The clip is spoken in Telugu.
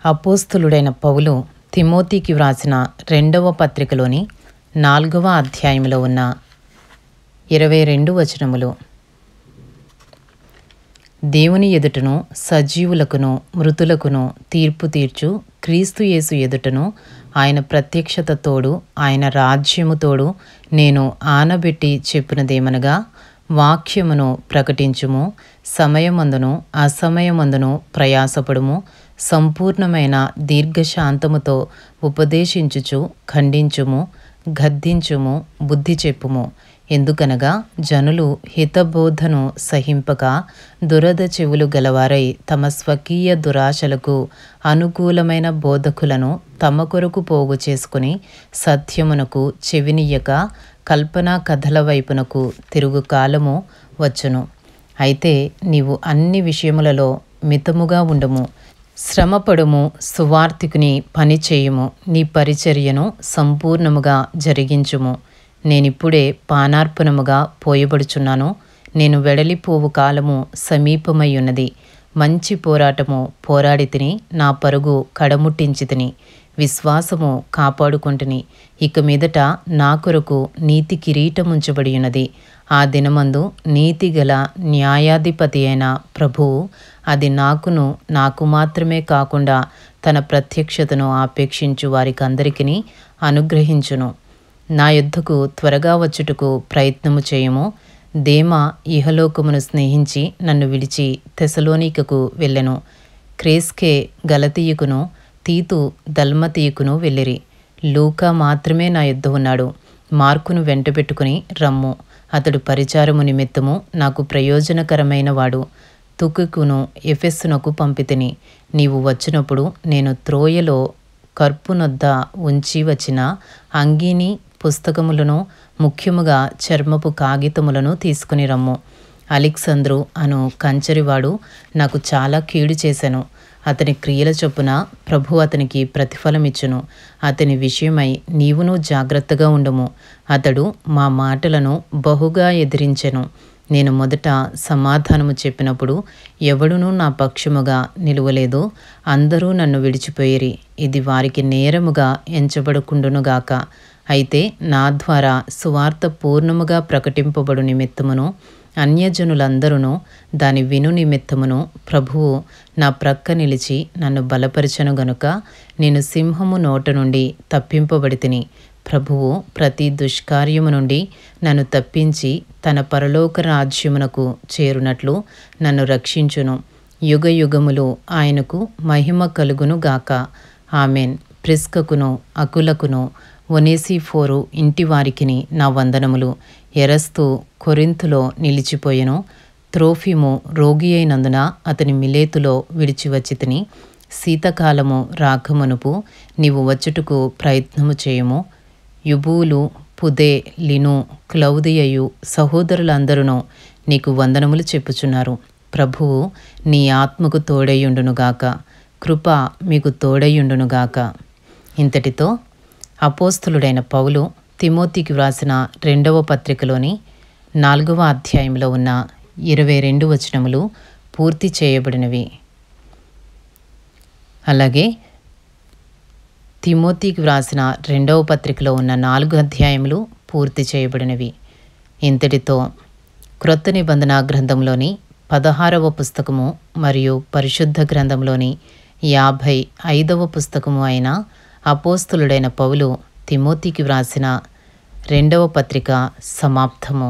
అపోస్తలుడైన పౌలు తిమోతికి వ్రాసిన 2వ పత్రికలోని 4వ అధ్యాయంలో ఉన్న 22 వచనములు. దేవుని ఎదుటను సజీవులకును మృతులకును తీర్పు తీర్చు క్రీస్తు యేసు ఎదుటను ఆయన ప్రత్యక్షత తోడు ఆయన రాజ్యము తోడు నేను ఆనబెట్టి చెప్పినదేమనగా, వాక్యమును ప్రకటించుము, సమయమందును అసమయమందును ప్రయాసపడుము, సంపూర్ణమైన దీర్ఘశాంతముతో ఉపదేశించుచు ఖండించుము, గద్దించుము, బుద్ధి చెప్పుము. ఎందుకనగా జనులు హితబోధను సహింపక దురద చెవులు గలవారై తమ స్వకీయ దురాశలకు అనుకూలమైన బోధకులను తమ కొరకు పోగు చేసుకుని సత్యమునకు చెవినియ్యక కల్పనా కథల వైపునకు తిరుగు కాలము వచ్చును. అయితే నీవు అన్ని విషయములలో మితముగా ఉండుము, శ్రమపడుము, సువార్తికుని పని చేయుము, నీ పరిచర్యను సంపూర్ణముగా జరిగించుము. నేనిప్పుడే పానార్పణముగా పోయబడుచున్నాను. నేను వెడలిపోవు కాలము సమీపమయ్యున్నది. మంచి పోరాటము పోరాడి తిని, నా పరుగు కడముట్టించి తిని, విశ్వాసము కాపాడుకొంటిని. ఇక మీదట నా కొరకు నీతి కిరీటముంచబడి ఉన్నది. ఆ దినమందు నీతిగల న్యాయాధిపతి అయిన ప్రభువు అది నాకు మాత్రమే కాకుండా తన ప్రత్యక్షతను ఆపేక్షించు వారికందరికీ అనుగ్రహించును. నా యొద్దకు త్వరగా వచ్చుటకు ప్రయత్నము చేయము. దేమా ఇహలోకమును స్నేహించి నన్ను విడిచి తెసలోనికకు వెళ్ళెను. క్రేస్కే గలతీయుకును, తీతు దల్మతీయుకును వెళ్ళిరి. లూకా మాత్రమే నా యొద్ద ఉన్నాడు. మార్కును వెంటబెట్టుకుని రమ్ము. అతడు పరిచారము నిమిత్తము నాకు ప్రయోజనకరమైన వాడు. తుకుకును ఎఫెస్సునకు పంపితిని. నీవు వచ్చినప్పుడు నేను త్రోయలో కర్పునొద్ద ఉంచి వచ్చిన అంగీని, పుస్తకములను, ముఖ్యముగా చర్మపు కాగితములను తీసుకుని రమ్ము. అలెగ్జంద్రు అను కంచరివాడు నాకు చాలా కీడు చేశాను. అతని క్రియల చొప్పున ప్రభు అతనికి ప్రతిఫలమిచ్చును. అతని విషయమై నీవును జాగ్రత్తగా ఉండుము. అతడు మా మాటలను బహుగా ఎదిరించెను. నేను మొదట సమాధానము చెప్పినప్పుడు ఎవడునూ నా పక్షముగా నిలువలేదు. అందరూ నన్ను విడిచిపోయిరి. ఇది వారికి నేరముగా ఎంచబడకుండునుగాక. అయితే నా ద్వారా సువార్త పూర్ణముగా ప్రకటింపబడు నిమిత్తమును అన్యజనులందరూ దాని విను నిమిత్తమును ప్రభువు నా ప్రక్క నిలిచి నన్ను బలపరచను గనుక నేను సింహము నోట నుండి తప్పింపబడితిని. ప్రభువు ప్రతి దుష్కార్యము నుండి నన్ను తప్పించి తన పరలోక రాజ్యమునకు చేరునట్లు నన్ను రక్షించును. యుగ యుగములు ఆయనకు మహిమ కలుగును గాక. ఆమెన్. ప్రిస్కకును అకులకును ఒనేసిఫోరు ఇంటివారికిని నా వందనములు. ఎరస్తు కొరింథులో నిలిచిపోయెను. త్రోఫిము రోగి అయినందున అతని మిలేతులో విడిచివచ్చితిని. శీతకాలము రాకమునుపు నీవు వచ్చుటకు ప్రయత్నము చేయుము. యుబూలు, పుదే, లిను, క్లౌదియయు సహోదరులందరూ నీకు వందనములు చెప్పుచున్నారు. ప్రభువు నీ ఆత్మకు తోడైయుండునుగాక. కృప మీకు తోడైయుండునుగాక. ఇంతటితో అపోస్తలుడైన పౌలు తిమోతికి వ్రాసిన 2వ పత్రికలోని 4వ అధ్యాయంలో ఉన్న 22 వచనములు పూర్తి చేయబడినవి. అలాగే తిమోతికి వ్రాసిన 2వ పత్రికలో ఉన్న 4 అధ్యాయములు పూర్తి చేయబడినవి. ఇంతటితో క్రొత్త నిబంధన గ్రంథంలోని 16వ పుస్తకము మరియు పరిశుద్ధ గ్రంథంలోని 55వ పుస్తకము అయిన అపోస్తలుడైన పౌలు తిమోతికి వ్రాసిన 2వ పత్రిక సమాప్తము.